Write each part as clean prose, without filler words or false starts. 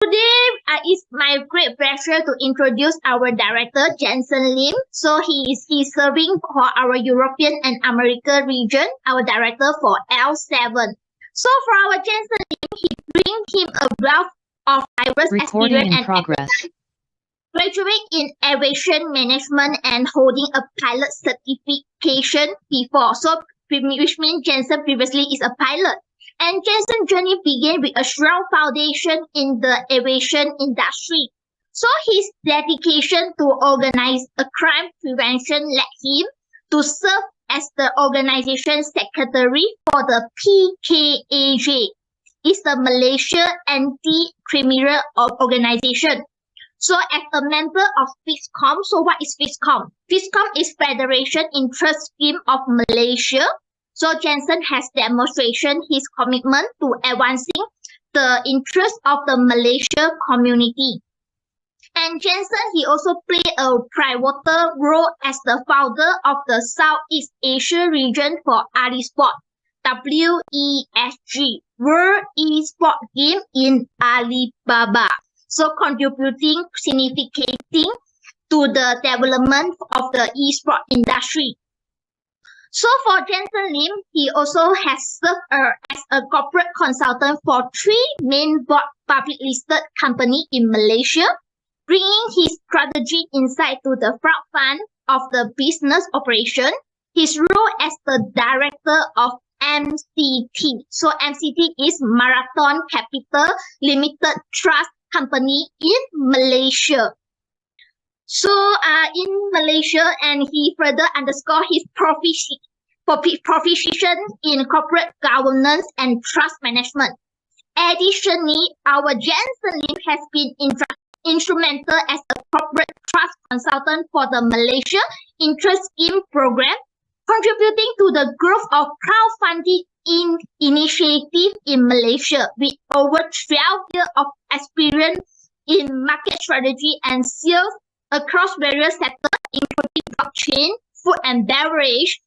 Today, it's my great pleasure to introduce our director, Jensen Lim. So he's serving for our European and America region, our director for L7. So for our Jensen Lim, he brings him a wealth of diverse experience and expertise. Graduate in aviation management and holding a pilot certification before. So which means Jensen previously is a pilot. And Jenson's journey began with a strong foundation in the aviation industry. So his dedication to organize a crime prevention led him to serve as the organization secretary for the PKAJ. It's the Malaysia Anti-Criminal Organization. So as a member of FISCOM, so what is FISCOM? FISCOM is Federation Interest Scheme of Malaysia. So Jensen has demonstrated his commitment to advancing the interest of the Malaysia community. And Jensen, he also played a pivotal role as the founder of the Southeast Asia region for AliSport, WESG, World Esport Game in Alibaba. So contributing significantly to the development of the esport industry. So for Jensen Lim, he also has served as a corporate consultant for 3 main board public listed companies in Malaysia, bringing his strategy insight to the front fund of the business operation, his role as the director of MCT. So MCT is Marathon Capital Limited Trust Company in Malaysia. So in Malaysia, and he further underscored his proficiency in corporate governance and trust management. Additionally, our Jensen Lim has been instrumental as a corporate trust consultant for the Malaysia Interest Scheme Program, contributing to the growth of crowdfunding initiative in Malaysia with over 12 years of experience in market strategy and sales across various sectors, including blockchain, food and beverage,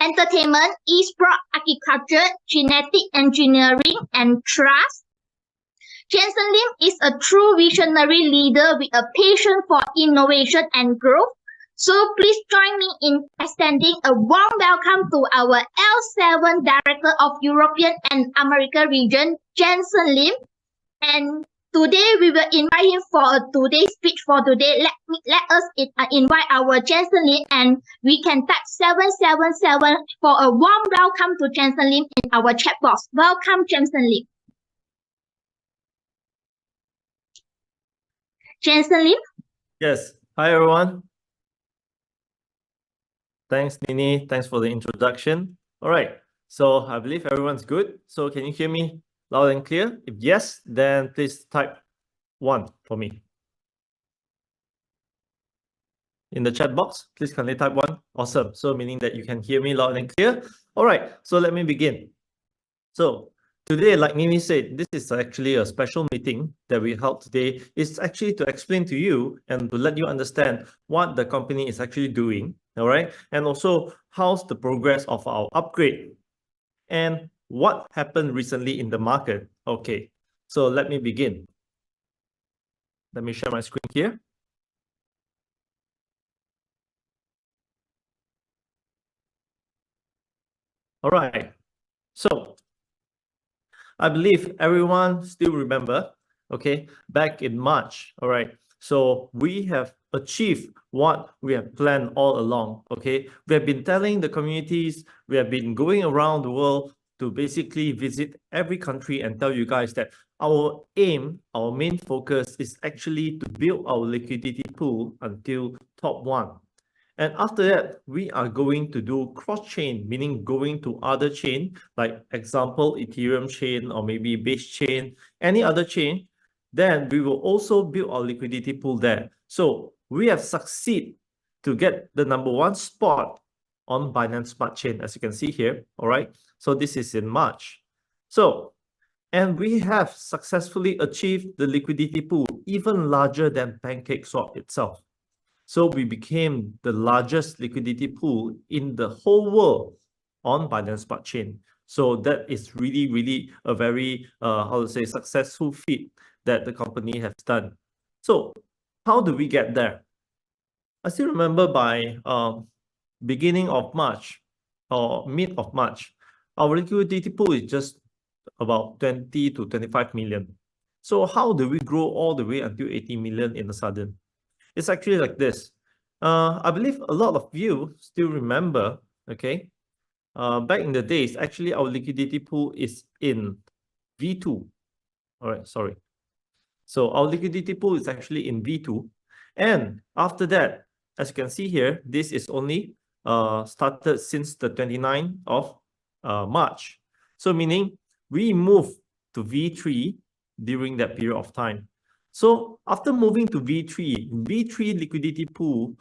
entertainment, e-sport, agriculture, genetic engineering, and trust. Jensen Lim is a true visionary leader with a passion for innovation and growth. So please join me in extending a warm welcome to our L7 Director of European and America region, Jensen Lim. And today we will invite him for today's speech for today. Let us invite our Jensen Lim, and we can type 777 for a warm welcome to Jensen Lim in our chat box. Welcome, Jensen Lim. Jensen Lim? Yes. Hi, everyone. Thanks, Ninie. Thanks for the introduction. All right. So I believe everyone's good. So can you hear me loud and clear? If yes, then please type 1 for me. In the chat box, please kindly type 1. Awesome. So meaning that you can hear me loud and clear. All right. So let me begin. So today, like Ninie said, this is actually a special meeting that we held today. It's actually to explain to you and to let you understand what the company is actually doing. All right. And also how's the progress of our upgrade and what happened recently in the market. Okay. So let me begin. Let me share my screen here. All right. So I believe everyone still remember, okay, back in March. All right. So we have achieved what we have planned all along. Okay. We have been telling the communities, we have been going around the world to basically visit every country and tell you guys that our aim, our main focus is actually to build our liquidity pool until top 1. And after that, we are going to do cross-chain, meaning going to other chain, like example, Ethereum chain or maybe Base chain, any other chain. Then we will also build our liquidity pool there. So we have succeeded to get the #1 spot on Binance Smart Chain, as you can see here. All right. So this is in March. So, and we have successfully achieved the liquidity pool even larger than PancakeSwap itself. So we became the largest liquidity pool in the whole world on Binance Smart Chain. So that is really, really a very, successful feat. that the company has done. So how do we get there? I still remember by beginning of March or mid of March, our liquidity pool is just about 20 to 25 million. So how do we grow all the way until 80 million in a sudden? It's actually like this. I believe a lot of you still remember, okay? Back in the days, actually our liquidity pool is in V2. All right, sorry. So our liquidity pool is actually in V2. And after that, as you can see here, this is only started since the 29th of March. So meaning we move to V3 during that period of time. So after moving to V3, V3 liquidity pool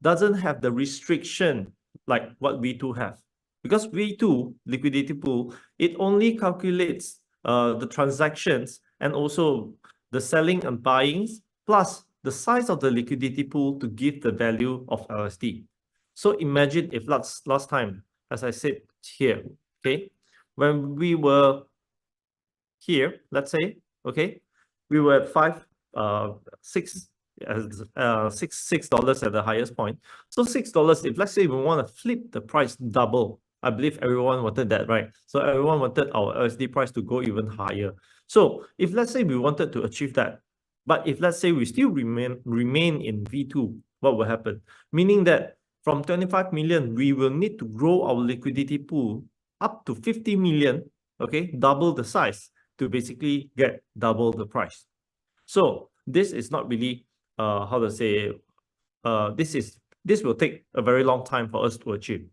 doesn't have the restriction like what V2 have. Because V2 liquidity pool, it only calculates the transactions and also the selling and buying plus the size of the liquidity pool to give the value of LSD. So imagine if last time, as I said here, okay, when we were here, let's say, okay, we were at $6 at the highest point. So $6, if let's say we want to flip the price double, I believe everyone wanted that, right? So everyone wanted our LSD price to go even higher. So if let's say we wanted to achieve that, but if let's say we still remain in V2, what will happen? Meaning that from 25 million, we will need to grow our liquidity pool up to 50 million, okay, double the size to basically get double the price. So this is not really how to say this will take a very long time for us to achieve.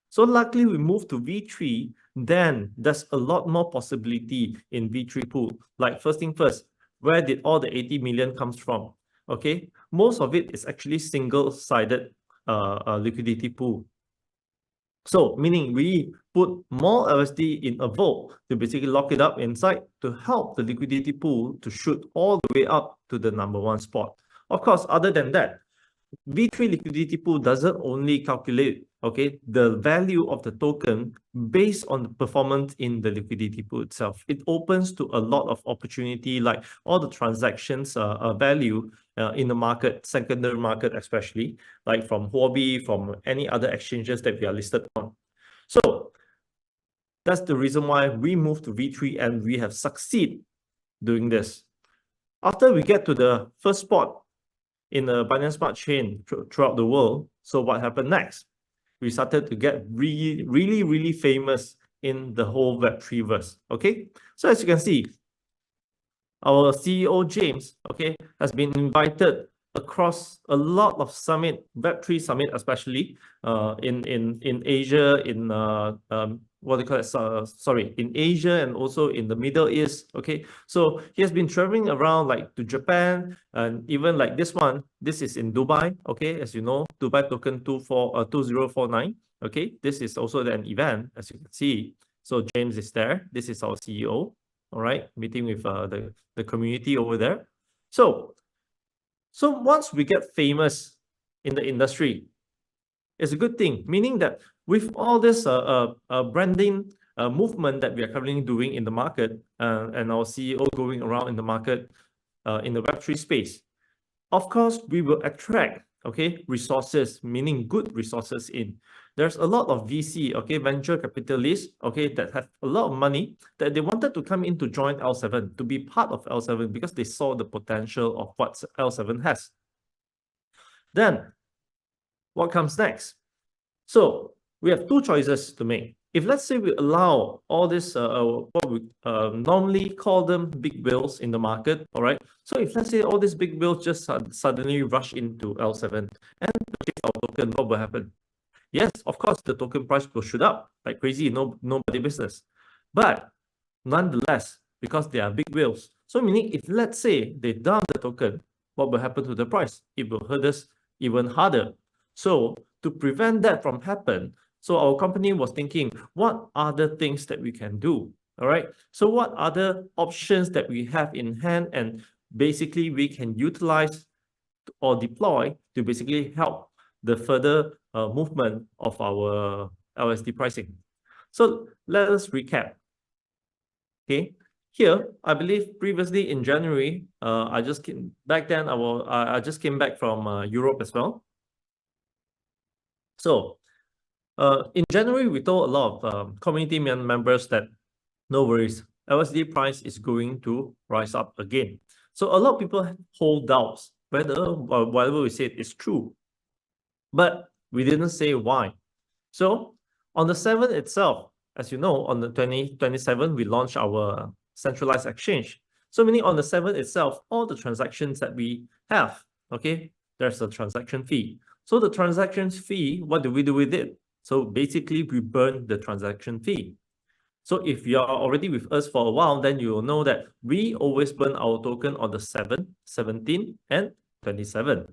So luckily we move to V3, then there's a lot more possibility in V3 pool. Like first thing first, where did all the 80 million comes from? Okay, most of it is actually single-sided liquidity pool. So meaning we put more LSD in a vault to basically lock it up inside to help the liquidity pool to shoot all the way up to the #1 spot. Of course, other than that, V3 liquidity pool doesn't only calculate, okay, the value of the token based on the performance in the liquidity pool itself. It opens to a lot of opportunity, like all the transactions value in the market, secondary market especially, like from Huobi, from any other exchanges that we are listed on. So that's the reason why we moved to V3 and we have succeeded doing this. After we get to the first spot in the Binance Smart Chain throughout the world, so what happened next? We started to get really famous in the whole Web3 verse, okay? So as you can see, our CEO, James, okay, has been invited across a lot of summit, Web3 summit, especially in Asia, in what do you call it? In Asia and also in the Middle East. Okay, so he has been traveling around like to Japan and even like this one. This is in Dubai. Okay, as you know, Dubai token 2049. Okay, this is also an event, as you can see. So James is there. This is our CEO. All right, meeting with the community over there. So once we get famous in the industry, it's a good thing, meaning that with all this branding movement that we are currently doing in the market and our CEO going around in the market in the Web3 space, of course, we will attract, okay, resources, meaning good resources in. There's a lot of VC, okay, venture capitalists, okay, that have a lot of money that they wanted to come in to join L7, to be part of L7 because they saw the potential of what L7 has. Then, what comes next? So we have two choices to make. If let's say we allow all this, what we normally call them big whales in the market, all right? So if let's say all these big whales just suddenly rush into L7 and purchase our token, what will happen? Yes, of course, the token price will shoot up like crazy, nobody business. But nonetheless, because they are big whales, so meaning if let's say they dump the token, what will happen to the price? It will hurt us even harder. So to prevent that from happen, so our company was thinking, what other things that we can do? All right. So what other options that we have in hand and basically we can utilize or deploy to basically help the further movement of our LSD pricing. So let us recap. Okay. here, I believe previously in January, I just came back then. I just came back from Europe as well. So in January, we told a lot of community members that no worries, LSD price is going to rise up again. So a lot of people hold doubts whether whatever we said is true, but we didn't say why. So on the 7th itself, as you know, on the 2027, we launched our centralized exchange. So meaning on the 7th itself, all the transactions that we have, okay, there's a transaction fee. So the transaction fee, what do we do with it? So basically, we burn the transaction fee. So if you are already with us for a while, then you will know that we always burn our token on the 7th, 17th, and 27th.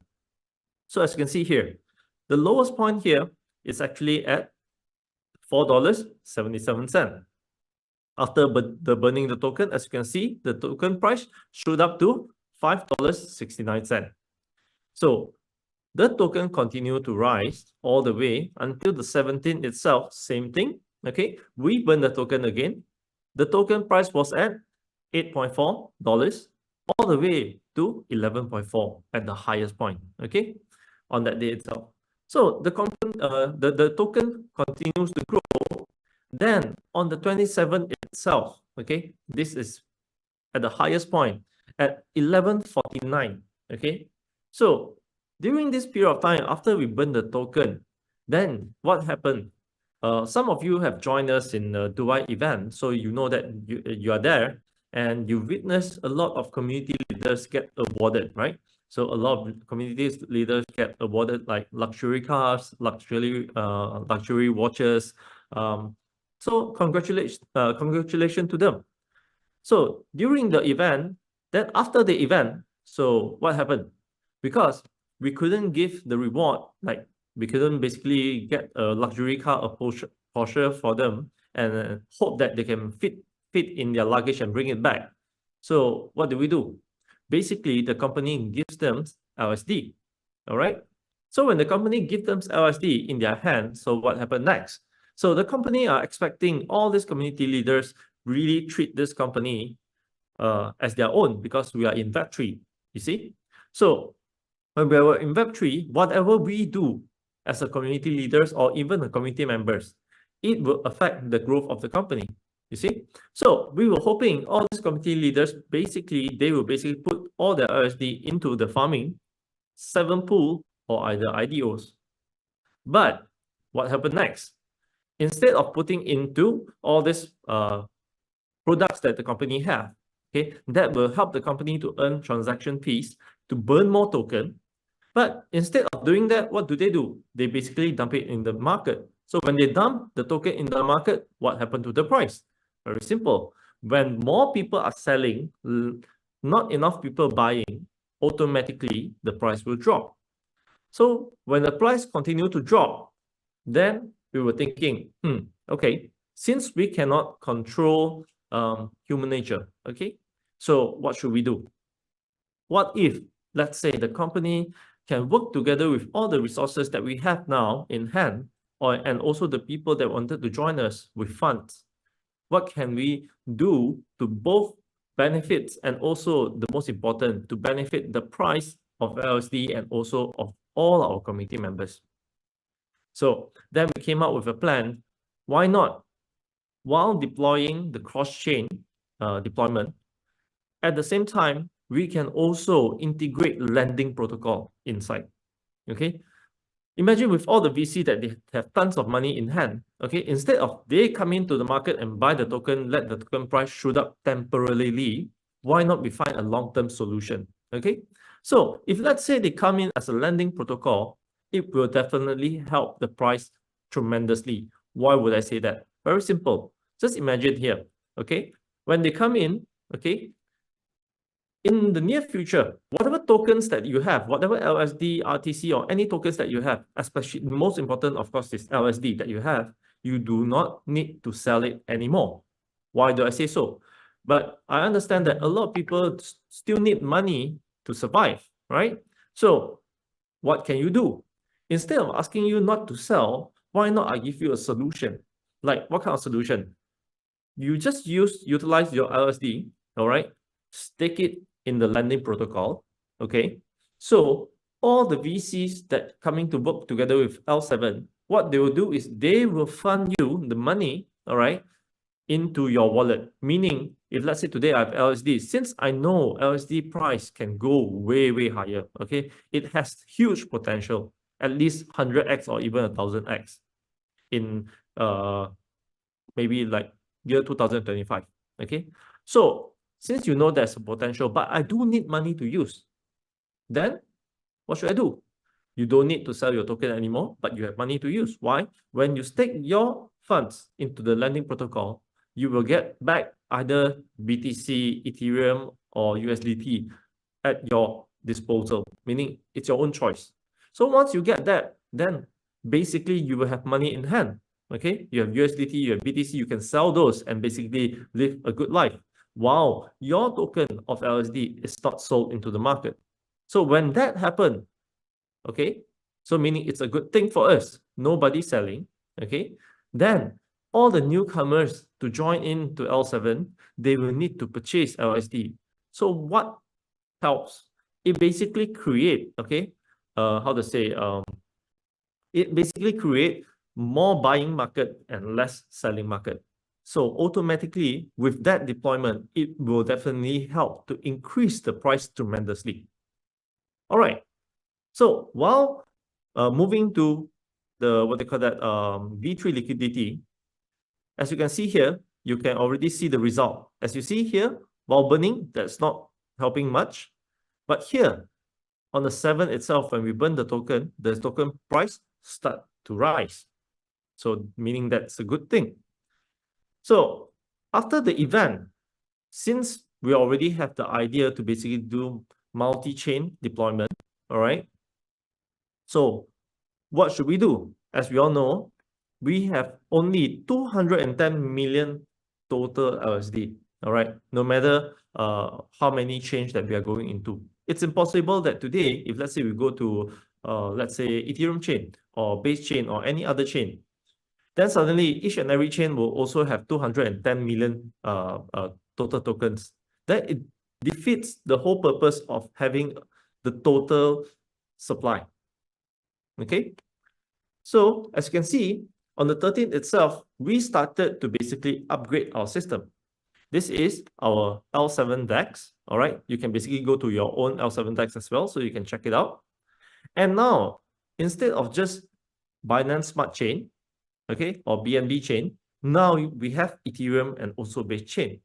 So as you can see here, the lowest point here is actually at $4.77. After the burning the token, as you can see, the token price shoot up to $5.69. So the token continued to rise all the way until the 17th itself, same thing. Okay, we burn the token again. The token price was at $8.4 all the way to 11.4 at the highest point, okay, on that day itself. So the token continues to grow. Then on the 27th itself, okay, this is at the highest point at 11.49, okay. So during this period of time, after we burn the token, then what happened? Some of you have joined us in the Dubai event, so you know that you are there and you witness a lot of community leaders get awarded, right? So a lot of community leaders get awarded like luxury cars, luxury watches. So congratulations to them. So during the event, then after the event, so what happened? Because we couldn't give the reward, like we couldn't basically get a luxury car, a Porsche for them and hope that they can fit in their luggage and bring it back. So what do? Basically, the company gives them LSD, all right? So when the company gives them LSD in their hand, so what happened next? So the company are expecting all these community leaders really treat this company as their own because we are in Web3, you see? So when we are in Web3, whatever we do as a community leaders or even the community members, it will affect the growth of the company, you see? So we were hoping all these community leaders, they will put all their LSD into the farming 7 pool or either IDOs. But what happened next? Instead of putting into all these products that the company have, okay, that will help the company to earn transaction fees, to burn more token. But instead of doing that, what do? They basically dump it in the market. So when they dump the token in the market, what happened to the price? Very simple. When more people are selling, not enough people buying, automatically the price will drop. So when the price continue to drop, then we were thinking, okay, since we cannot control human nature, okay, so what should we do? What if, let's say, the company can work together with all the resources that we have now in hand, and also the people that wanted to join us with funds? What can we do to both benefit and also, the most important, to benefit the price of LSD and also of all our community members? So then we came up with a plan. Why not? While deploying the cross-chain deployment, at the same time, we can also integrate lending protocol inside, okay? Imagine with all the VC that they have tons of money in hand, okay? Instead of they come into the market and buy the token, let the token price shoot up temporarily, why not we find a long-term solution, okay? So if let's say they come in as a lending protocol, it will definitely help the price tremendously. Why would I say that? Very simple. Just imagine here, okay? When they come in, okay, in the near future, whatever tokens that you have, whatever LSD, RTC, or any tokens that you have, especially the most important, of course, is LSD that you have, you do not need to sell it anymore. Why do I say so? But I understand that a lot of people still need money to survive, right? So what can you do? Instead of asking you not to sell, why not I give you a solution? Like what kind of solution? you just utilize your LSD, all right? Stake it in the lending protocol, okay? So all the VCs that coming to work together with L7, what they will do is they will fund you the money, all right, into your wallet. Meaning, if let's say today I have LSD, since I know LSD price can go way, way higher, okay? It has huge potential, at least 100x or even 1000x in maybe like year 2025, okay? So since you know there's a potential, but I do need money to use, then what should I do? You don't need to sell your token anymore, but you have money to use. Why? When you stake your funds into the lending protocol, you will get back either BTC, Ethereum, or USDT at your disposal, meaning it's your own choice. So once you get that, then basically you will have money in hand. Okay, you have USDT, you have BTC, you can sell those and basically live a good life while your token of LSD is not sold into the market. So when that happens, okay, so meaning it's a good thing for us, nobody selling, okay, then all the newcomers to join in to L7, they will need to purchase LSD. So what helps? It basically create, okay, how to say, it basically create more buying market and less selling market. So automatically with that deployment, it will definitely help to increase the price tremendously. All right. So while moving to the, what they call that, V3 liquidity, as you can see here, you can already see the result. As you see here, while burning, that's not helping much. But here, on the 7 itself, when we burn the token price start to rise. So meaning that's a good thing. So after the event, since we already have the idea to basically do multi-chain deployment, all right? So what should we do? As we all know, we have only 210 million total LSD, all right? No matter how many chains that we are going into. It's impossible that today, if let's say we go to, let's say Ethereum chain or base chain or any other chain, then suddenly each and every chain will also have 210 million total tokens. Then it defeats the whole purpose of having the total supply. Okay, so as you can see, on the 13th itself, we started to basically upgrade our system. This is our L7 DEX, all right? You can basically go to your own L7 DEX as well, so you can check it out. And now, instead of just Binance Smart Chain, okay, or BNB chain, now we have Ethereum and also base chain.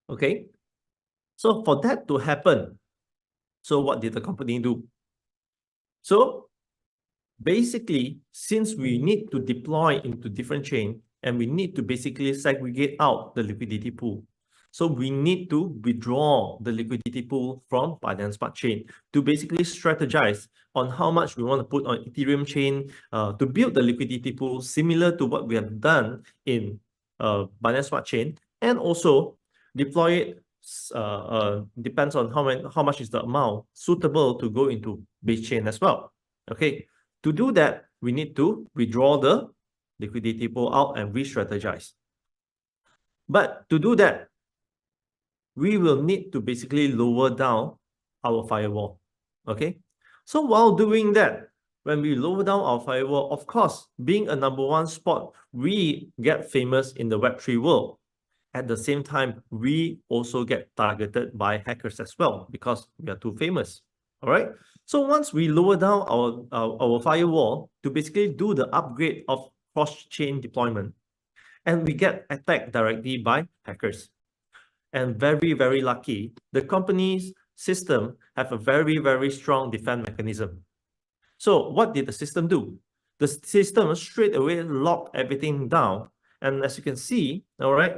Okay, so for that to happen, so what did the company do? So basically, since we need to deploy into different chain and we need to basically segregate out the liquidity pool, so we need to withdraw the liquidity pool from Binance Smart Chain to basically strategize on how much we want to put on Ethereum chain to build the liquidity pool similar to what we have done in Binance Smart Chain, and also deploy it depends on how much is the amount suitable to go into base chain as well. Okay, to do that, we need to withdraw the liquidity pool out and re-strategize. But to do that, we will need to basically lower down our firewall. Okay, so while doing that, when we lower down our firewall, of course, being a #1 spot, we get famous in the Web3 world. At the same time, we also get targeted by hackers as well because we are too famous. All right. So once we lower down our firewall to basically do the upgrade of cross-chain deployment, and we get attacked directly by hackers. And very, very lucky, the company's system have a very, very strong defense mechanism. So what did the system do? The system straight away locked everything down. And as you can see, all right,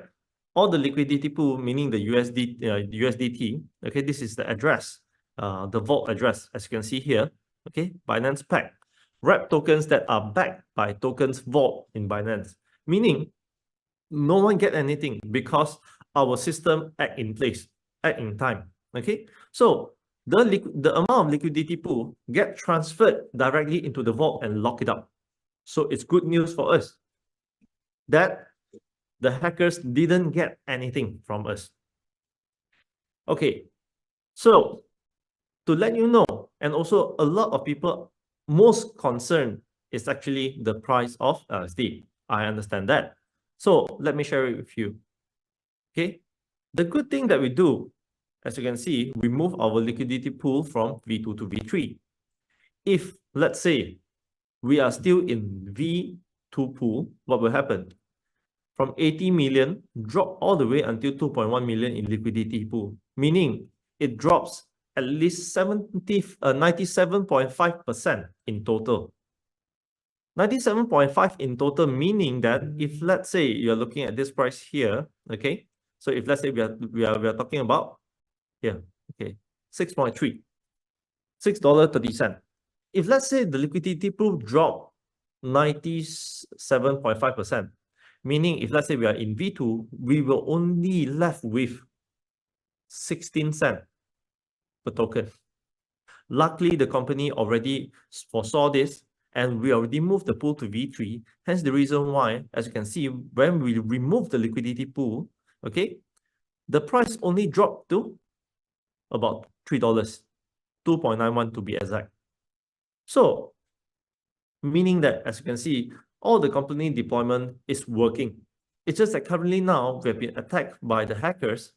all the liquidity pool, meaning the USDT, okay, this is the address, the vault address, as you can see here, okay, Binance Pack, wrap tokens that are backed by tokens vault in Binance, meaning no one get anything because our system act in place, act in time, okay? So the amount of liquidity pool get transferred directly into the vault and lock it up. So it's good news for us. that the hackers didn't get anything from us. Okay, so to let you know, and also a lot of people most concerned is actually the price of LSD. I understand that. So let me share it with you. Okay, the good thing that we do, as you can see, we move our liquidity pool from V2 to V3. If, let's say, we are still in V2 pool, what will happen? From 80 million, drop all the way until 2.1 million in liquidity pool, meaning it drops at least 97.5% in total. 97.5 in total, meaning that if, let's say, you're looking at this price here, okay? So if, let's say, we are talking about here, okay, 6.3, $6.30. If, let's say, the liquidity pool drop 97.5%, meaning if, let's say, we are in V2, we will only left with 16 cents per token. Luckily, the company already foresaw this, and we already moved the pool to V3. Hence the reason why, as you can see, when we remove the liquidity pool, okay, the price only dropped to about $3, 2.91 to be exact. So, meaning that, as you can see, all the company deployment is working. It's just that currently now we have been attacked by the hackers.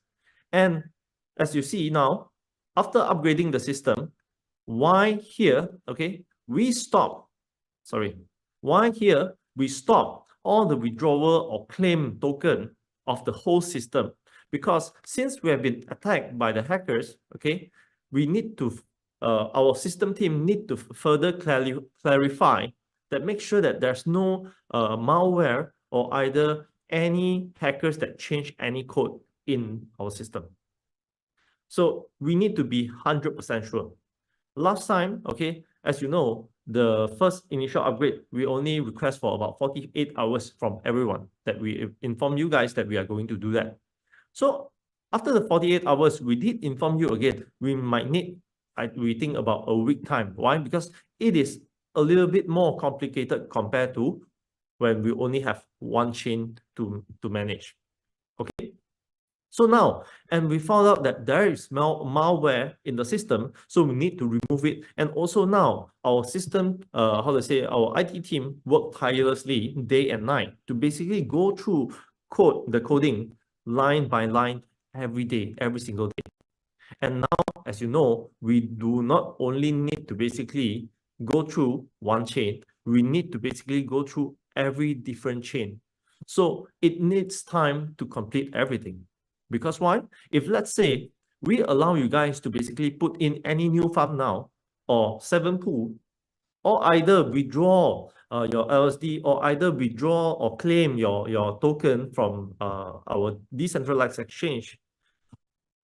And as you see now, after upgrading the system, why here, okay, we stop all the withdrawal or claim token of the whole system? Because since we have been attacked by the hackers, okay, we need to, our system team need to further clarify that, make sure that there's no malware or either any hackers that change any code in our system. So we need to be 100% sure. Last time, okay, as you know, the first initial upgrade, we only request for about 48 hours from everyone, that we inform you guys that we are going to do that. So after the 48 hours, we did inform you again, we might need, we think about a week time. Why? Because it is a little bit more complicated compared to when we only have one chain to manage. Okay. So now, and we found out that there is malware in the system, so we need to remove it. And also now, our system, our IT team work tirelessly day and night to basically go through the coding line by line every day, every single day. And now, as you know, we do not only need to basically go through one chain, we need to basically go through every different chain. So it needs time to complete everything. Because why? If, let's say, we allow you guys to basically put in any new farm now, or 7 pool, or either withdraw your LSD, or either withdraw or claim your token from our decentralized exchange,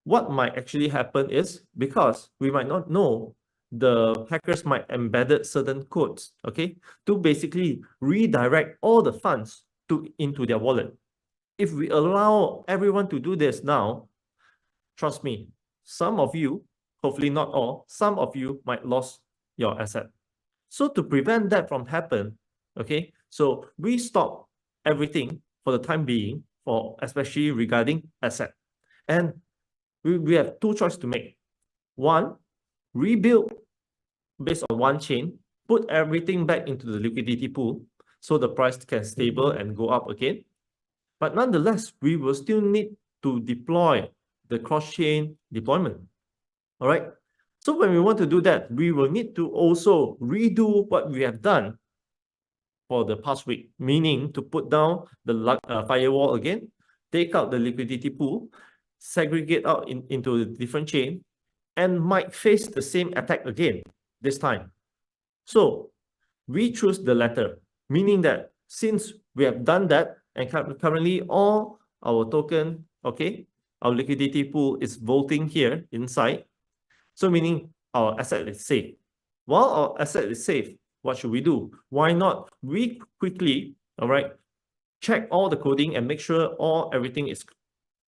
what might actually happen is, because we might not know, the hackers might embedded certain codes, okay, to basically redirect all the funds into their wallet. If we allow everyone to do this now, trust me, some of you, hopefully not all, some of you might lose your asset. So to prevent that from happen, okay, so we stop everything for the time being, for especially regarding asset. And we have two choices to make. One, rebuild based on one chain, put everything back into the liquidity pool so the price can stable and go up again. But nonetheless, we will still need to deploy the cross-chain deployment. All right. So when we want to do that, we will need to also redo what we have done for the past week, meaning to put down the firewall again, take out the liquidity pool, segregate out into a different chain, and might face the same attack again this time. So we choose the latter, meaning that since we have done that, and currently all our token, okay, our liquidity pool is voting here inside. So meaning our asset is safe. While our asset is safe, what should we do? Why not we quickly, all right, check all the coding and make sure everything is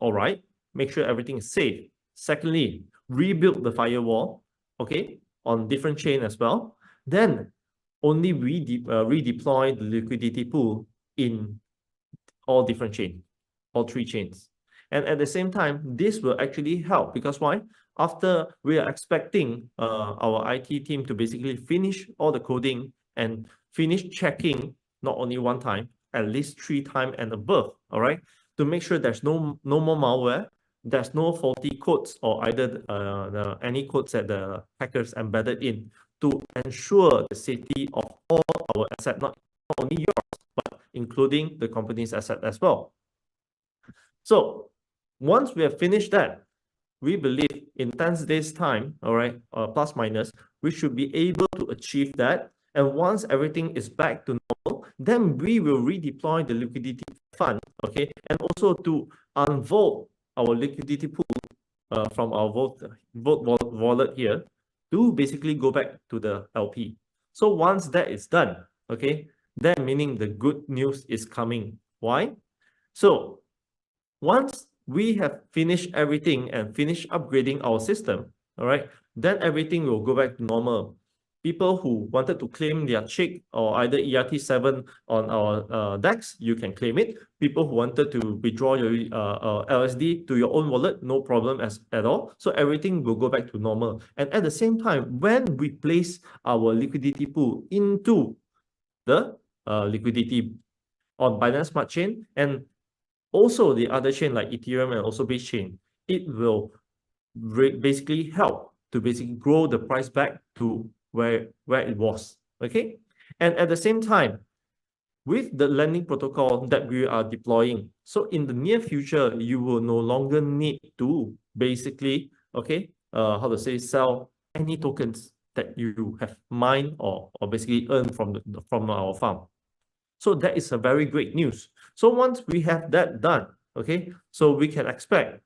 all right, make sure everything is safe. Secondly, rebuild the firewall, okay, on different chain as well. Then only redeploy the liquidity pool in all different chains, all three chains. And at the same time, this will actually help because why? After we are expecting our IT team to basically finish all the coding and finish checking not only one time, at least 3 times and above, all right? To make sure there's no more malware, there's no faulty codes or either any codes that the hackers embedded in to ensure the safety of all our assets, not only yours, but including the company's asset as well. So once we have finished that, we believe in 10 days time, all right, plus minus, we should be able to achieve that. And once everything is back to normal, then we will redeploy the liquidity fund, okay, and also to unvolt our liquidity pool from our Volt wallet here to basically go back to the LP. So once that is done, okay, then meaning the good news is coming. Why? So once we have finished everything and finished upgrading our system, all right, then everything will go back to normal. People who wanted to claim their check or either ERT7 on our DEX, you can claim it. People who wanted to withdraw your LSD to your own wallet, no problem at all. So everything will go back to normal. And at the same time, when we place our liquidity pool into the liquidity on Binance Smart Chain and also the other chain like Ethereum and also Base Chain, it will basically help to basically grow the price back to where it was, okay? And at the same time, with the lending protocol that we are deploying, so in the near future, you will no longer need to basically, okay, sell any tokens that you have mined or basically earned from our farm. So that is a very great news. So once we have that done, okay, so we can expect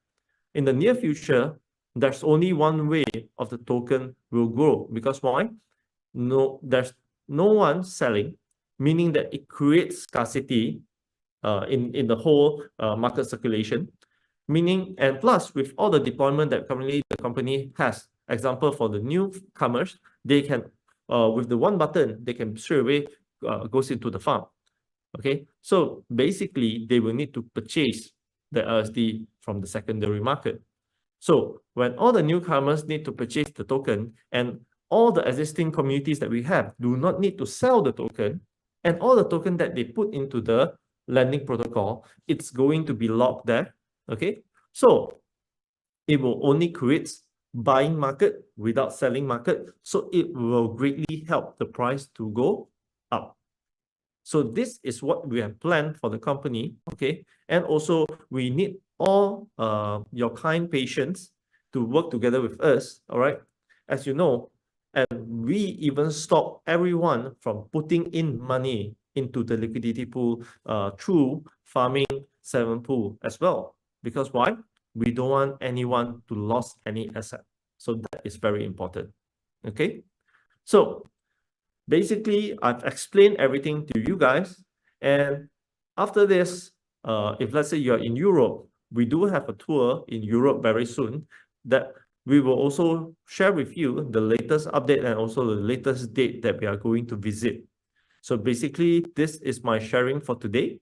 in the near future, there's only one way of the token will grow. Because why? There's no one selling, meaning that it creates scarcity in the whole market circulation. Meaning, and plus with all the deployment that currently the company has, example for the newcomers, they can, with the one button, they can straight away goes into the farm. Okay, so basically they will need to purchase the LSD from the secondary market. So when all the newcomers need to purchase the token and all the existing communities that we have do not need to sell the token, and all the token that they put into the lending protocol, it's going to be locked there, okay? So it will only create buying market without selling market, so it will greatly help the price to go up. So this is what we have planned for the company, okay? And also we need all your kind patients to work together with us, all right? As you know, and we even stop everyone from putting in money into the liquidity pool through farming 7 pool as well. Because why? We don't want anyone to lose any asset. So that is very important, okay? So basically, I've explained everything to you guys. And after this, if let's say you're in Europe, we do have a tour in Europe very soon that we will also share with you the latest update and also the latest date that we are going to visit. So basically, this is my sharing for today.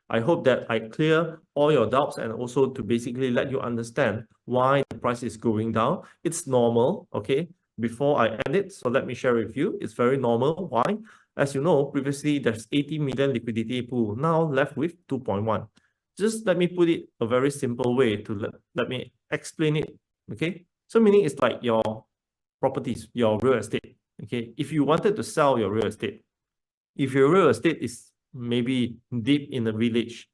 I hope that I clear all your doubts and also to basically let you understand why the price is going down. It's normal, okay? Before I end it, so let me share with you. It's very normal. Why? As you know, previously there's 80 million liquidity pool, now left with 2.1. Just let me put it a very simple way to let me explain it, okay? So meaning it's like your properties, your real estate, okay? If you wanted to sell your real estate, if your real estate is maybe deep in the village,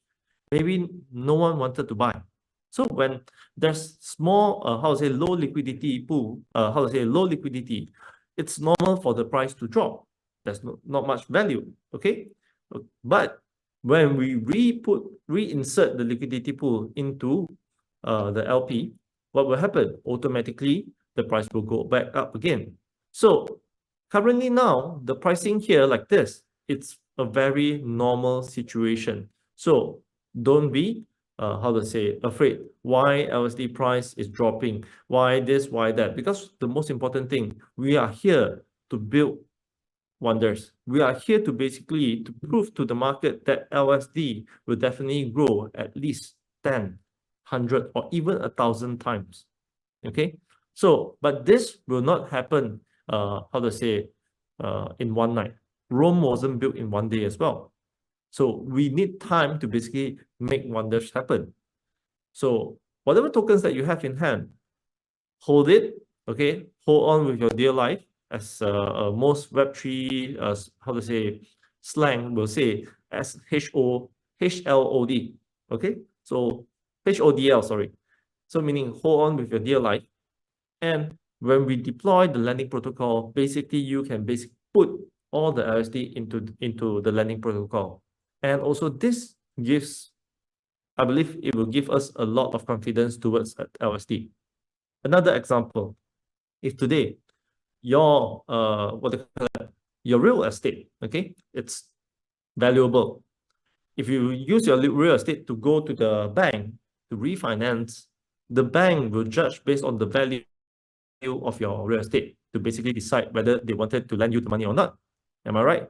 maybe no one wanted to buy. So when there's small, low liquidity pool, low liquidity, it's normal for the price to drop. There's not much value, okay? But when we reinsert the liquidity pool into the LP, what will happen? Automatically, the price will go back up again. So currently now, the pricing here like this, it's a very normal situation. So don't be afraid why LSD price is dropping, why this, why that, because the most important thing, we are here to build wonders. We are here to basically to prove to the market that LSD will definitely grow at least 10, 100, or even 1,000 times. Okay, so but this will not happen. In one night. Rome wasn't built in one day as well. So we need time to basically make wonders happen. So whatever tokens that you have in hand, hold it. Okay, hold on with your dear life, as most Web3 slang will say, as HLOD. Okay, so HODL, sorry. So meaning hold on with your dear life. And when we deploy the lending protocol, basically you can basically put all the LSD into the lending protocol. And also this gives, I believe it will give us a lot of confidence towards LSD. Another example, if today your your real estate, okay, it's valuable. If you use your real estate to go to the bank to refinance, the bank will judge based on the value of your real estate to basically decide whether they wanted to lend you the money or not. Am I right?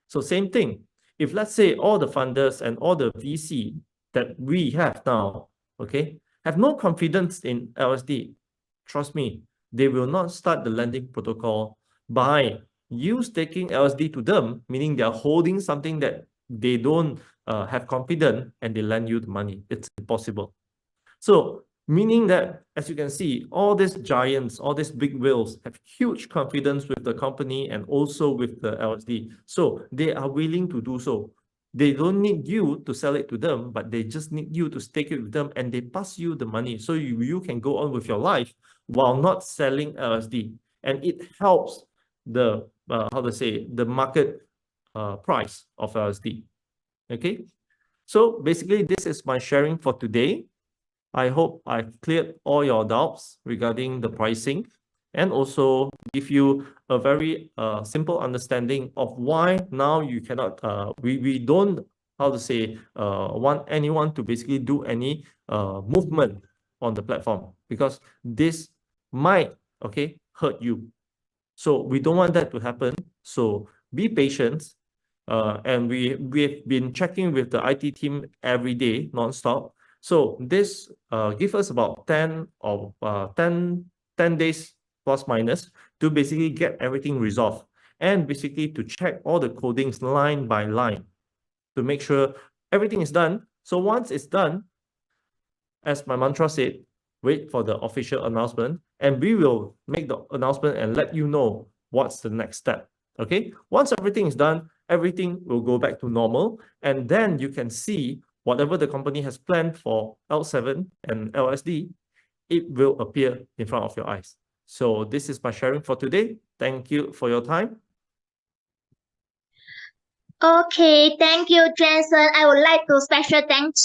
So same thing. If let's say all the funders and all the VC that we have now, okay, have no confidence in LSD, trust me, they will not start the lending protocol by you staking LSD to them, meaning they're holding something that they don't have confidence and they lend you the money. It's impossible. So meaning that, as you can see, all these giants, all these big whales have huge confidence with the company and also with the LSD. So they are willing to do so. They don't need you to sell it to them, but they just need you to stake it with them and they pass you the money. So you can go on with your life while not selling LSD. And it helps the, the market price of LSD. Okay. So basically, this is my sharing for today. I hope I've cleared all your doubts regarding the pricing and also give you a very simple understanding of why now you cannot, we don't, want anyone to basically do any movement on the platform because this might, okay, hurt you. So we don't want that to happen. So be patient. And we've been checking with the IT team every day, non-stop. So this gives us about 10 days plus minus to basically get everything resolved and basically to check all the codings line by line to make sure everything is done. So once it's done, as my mantra said, wait for the official announcement and we will make the announcement and let you know what's the next step. Okay, once everything is done, everything will go back to normal and then you can see whatever the company has planned for L7 and LSD, it will appear in front of your eyes. So this is my sharing for today. Thank you for your time. Okay, thank you, Jensen. I would like to special thanks